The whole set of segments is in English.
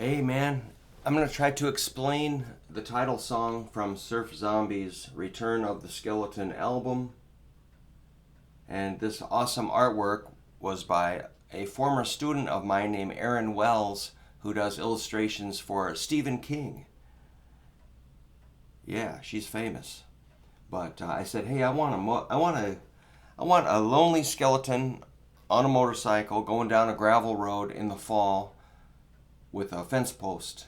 Hey man, I'm going to try to explain the title song from Surf Zombies' Return of the Skeleton album. And this awesome artwork was by a former student of mine named Erin Wells, who does illustrations for Stephen King. Yeah, she's famous. But I said, hey, I want a lonely skeleton on a motorcycle going down a gravel road in the fall with a fence post.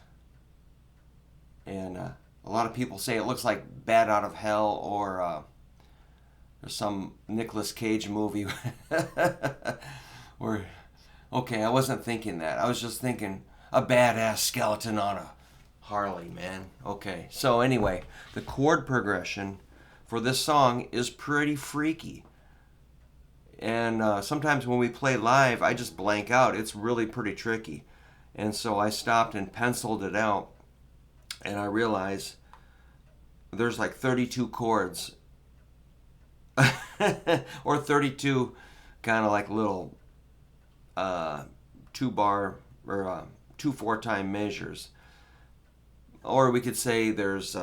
And a lot of people say it looks like Bat Out of Hell or there's some Nicolas Cage movie. Where, okay, I wasn't thinking that. I was just thinking a badass skeleton on a Harley, man. Okay, so anyway, the chord progression for this song is pretty freaky. And sometimes when we play live, I just blank out. It's really pretty tricky. And so I stopped and penciled it out. And I realized there's like 32 chords. Or 32 kind of like little 2-bar or 2 4-time measures. Or we could say there's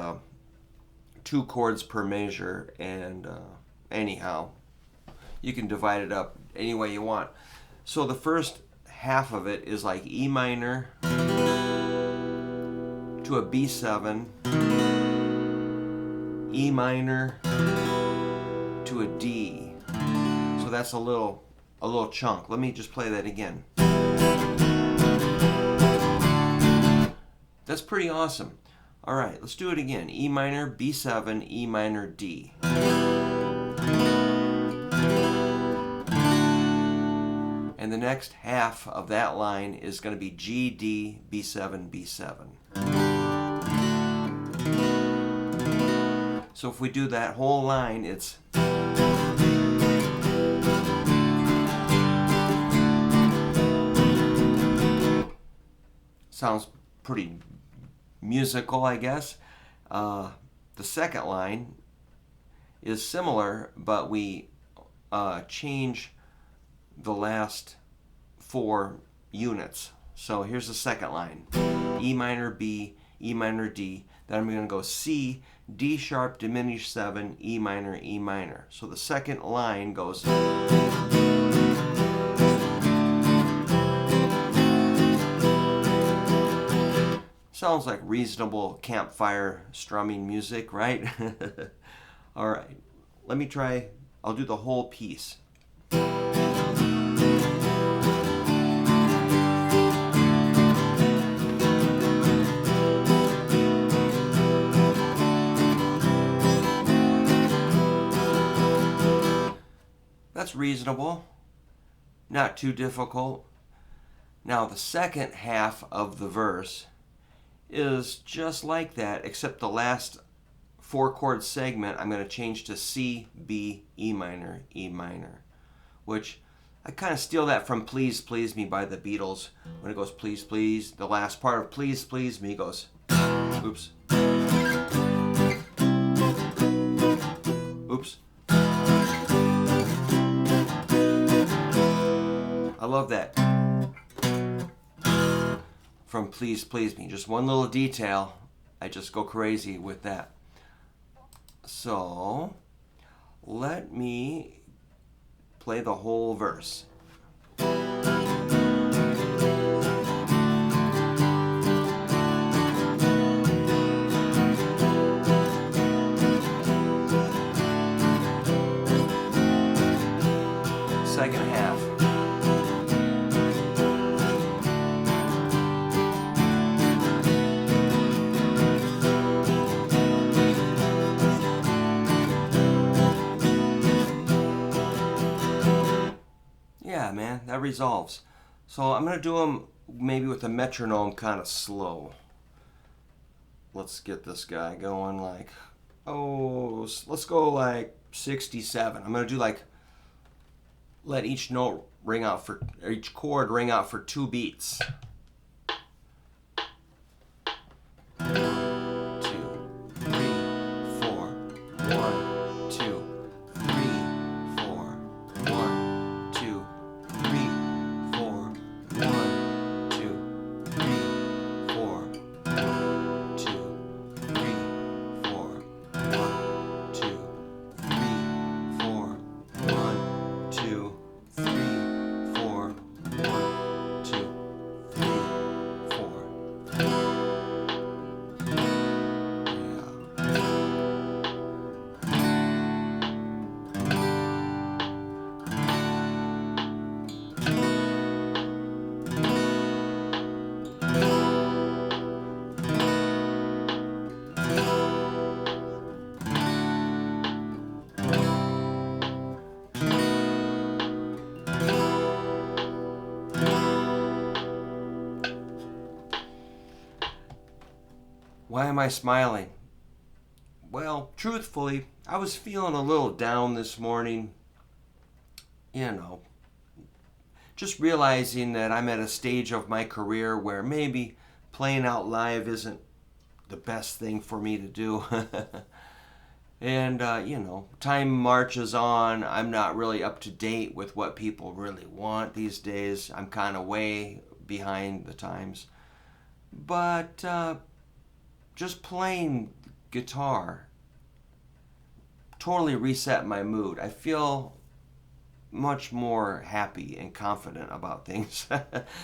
2 chords per measure. And anyhow, you can divide it up any way you want. So the first half of it is like E minor to a B7, E minor to a D. So that's a little chunk. Let me just play that again. That's pretty awesome. All right, let's do it again. E minor, B7, E minor, D. And the next half of that line is going to be G, D, B7, B7. So if we do that whole line, it's sounds pretty musical, I guess. The second line is similar, but we change the last 4 units. So here's the second line. E minor, B, E minor, D. Then I'm going to go C, D sharp, diminished 7, E minor, E minor. So the second line goes. Sounds like reasonable campfire strumming music, right? All right, let me try. I'll do the whole piece. That's reasonable, not too difficult. Now the second half of the verse is just like that, except the last 4-chord segment I'm going to change to C, B, E minor, E minor, which I kind of steal that from Please Please Me by the Beatles. When it goes please please, the last part of Please Please Me goes, oops, oops. I love that. From Please Please Me. Just one little detail. I just go crazy with that. So, let me play the whole verse. Second half. Yeah, man, that resolves. So I'm going to do them maybe with a metronome kind of slow. Let's get this guy going like, let's go like 67. I'm going to do like, let each note ring out for, or each chord ring out for 2 beats. 2, 3, 4, 1, 2, 3, 4, 1, 2, 3, 4, 1, 2, 3, Why am I smiling? Well, truthfully, I was feeling a little down this morning. You know, just realizing that I'm at a stage of my career where maybe playing out live isn't the best thing for me to do. And, time marches on. I'm not really up to date with what people really want these days. I'm kind of way behind the times. But just playing guitar totally reset my mood. I feel much more happy and confident about things.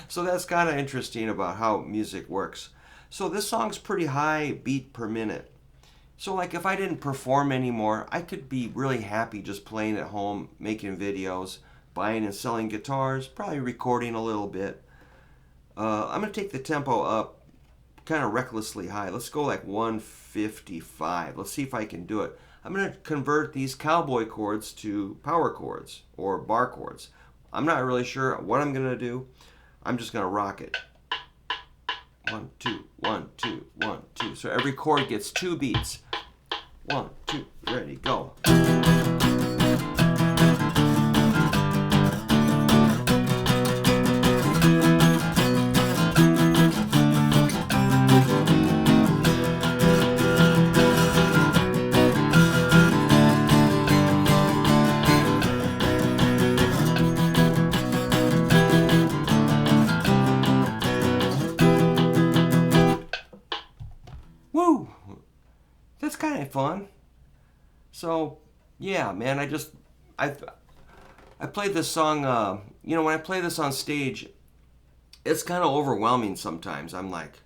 So that's kind of interesting about how music works. So this song's pretty high beat per minute. So like if I didn't perform anymore, I could be really happy just playing at home, making videos, buying and selling guitars, probably recording a little bit. I'm going to take the tempo up kind of recklessly high. Let's go like 155. Let's see if I can do it. I'm going to convert these cowboy chords to power chords or bar chords. I'm not really sure what I'm going to do. I'm just going to rock it. 1, 2, 1, 2, 1, 2. So every chord gets 2 beats. 1, 2, ready, go. Woo! That's kind of fun. So, yeah, man, I played this song, when I play this on stage, it's kind of overwhelming sometimes. I'm like,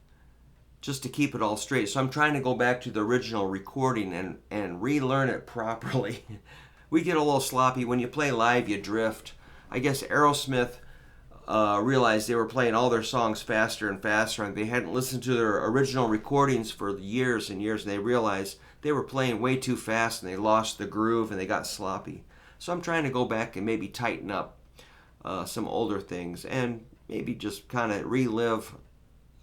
just to keep it all straight. So I'm trying to go back to the original recording and relearn it properly. We get a little sloppy. When you play live, you drift. I guess Aerosmith realized they were playing all their songs faster and faster, and they hadn't listened to their original recordings for years and years, and they realized they were playing way too fast, and they lost the groove, and they got sloppy. So I'm trying to go back and maybe tighten up some older things, and maybe just kind of relive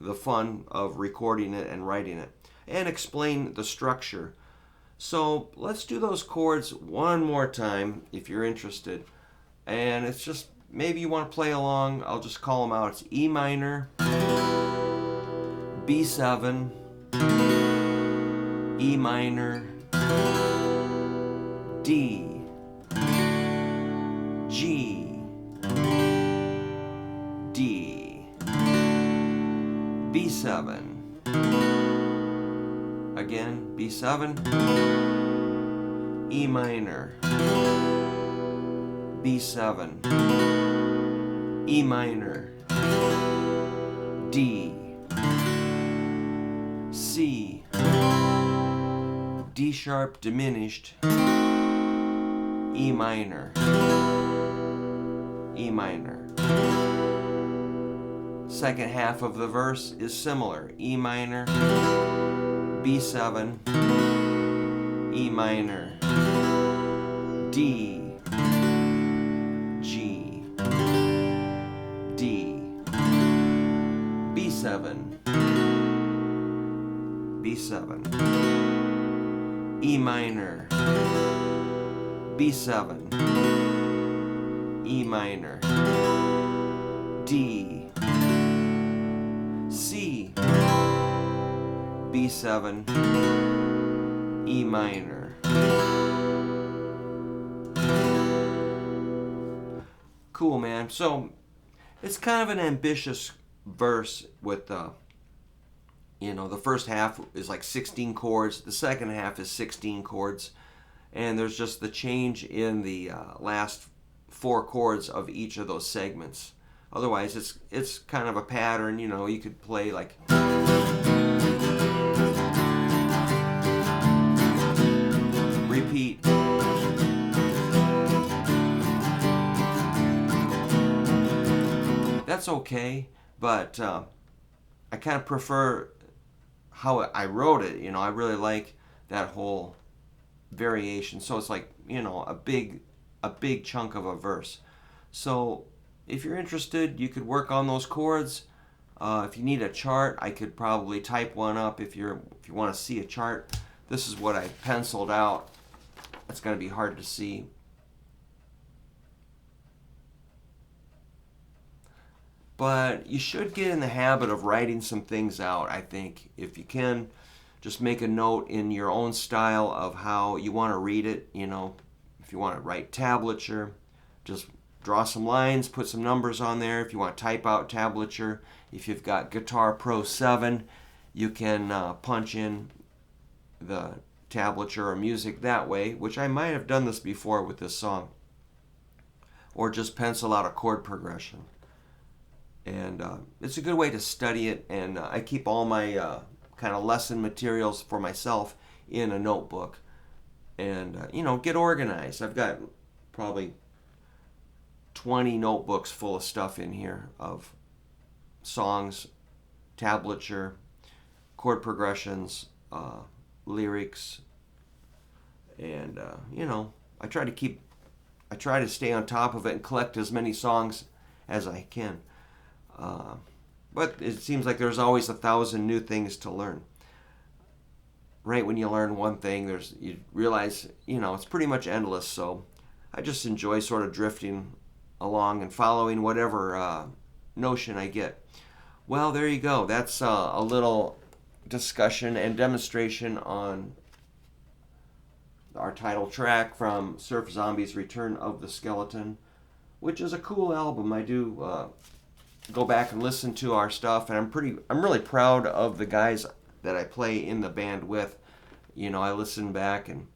the fun of recording it and writing it, and explain the structure. So let's do those chords one more time if you're interested. And it's just, maybe you want to play along, I'll just call them out. It's E minor, B7, E minor, D, G, D, B7, again, B7, E minor, B7, E minor, D, C, D sharp diminished, E minor, E minor. Second half of the verse is similar. E minor, B7, E minor, D, G, D, B7, B7, E minor, B7, E minor, D, C, B7, E minor. Cool, man. So it's kind of an ambitious verse with the first half is like 16 chords, the second half is 16 chords, and there's just the change in the last 4 chords of each of those segments. Otherwise, it's kind of a pattern. You could play like repeat. That's okay, but I kind of prefer how I wrote it. I really like that whole variation. So it's like, a big chunk of a verse. So if you're interested, you could work on those chords. If you need a chart, I could probably type one up if you want to see a chart. This is what I penciled out. It's going to be hard to see. But you should get in the habit of writing some things out, I think. If you can, just make a note in your own style of how you want to read it. You know, if you want to write tablature, just draw some lines, put some numbers on there. If you want to type out tablature, if you've got Guitar Pro 7, you can punch in the tablature or music that way, which I might have done this before with this song. Or just pencil out a chord progression. And it's a good way to study it, and I keep all my kind of lesson materials for myself in a notebook. And, you know, get organized. I've got probably 20 notebooks full of stuff in here of songs, tablature, chord progressions, lyrics, and you know, I try to stay on top of it and collect as many songs as I can. But it seems like there's always 1,000 new things to learn. Right when you learn one thing, you realize, you know, it's pretty much endless. So I just enjoy sort of drifting along and following whatever notion I get. Well, there you go. That's a little discussion and demonstration on our title track from Surf Zombie's Return of the Skeleton, which is a cool album. I do go back and listen to our stuff, and I'm really proud of the guys that I play in the band with. You know, I listen back, and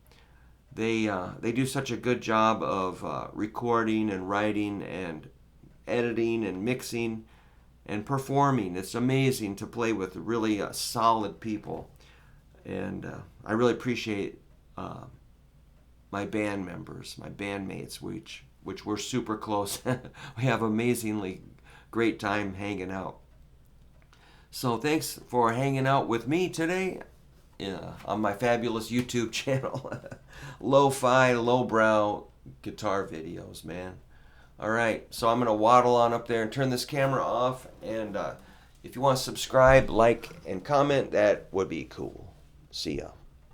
they do such a good job of recording and writing and editing and mixing and performing. It's amazing to play with really solid people, and I really appreciate my band members, my bandmates, which we're super close. We have amazingly great time hanging out. So thanks for hanging out with me today on my fabulous YouTube channel. Lo-fi, lowbrow guitar videos, man. All right, so I'm going to waddle on up there and turn this camera off. And if you want to subscribe, like, and comment, that would be cool. See ya.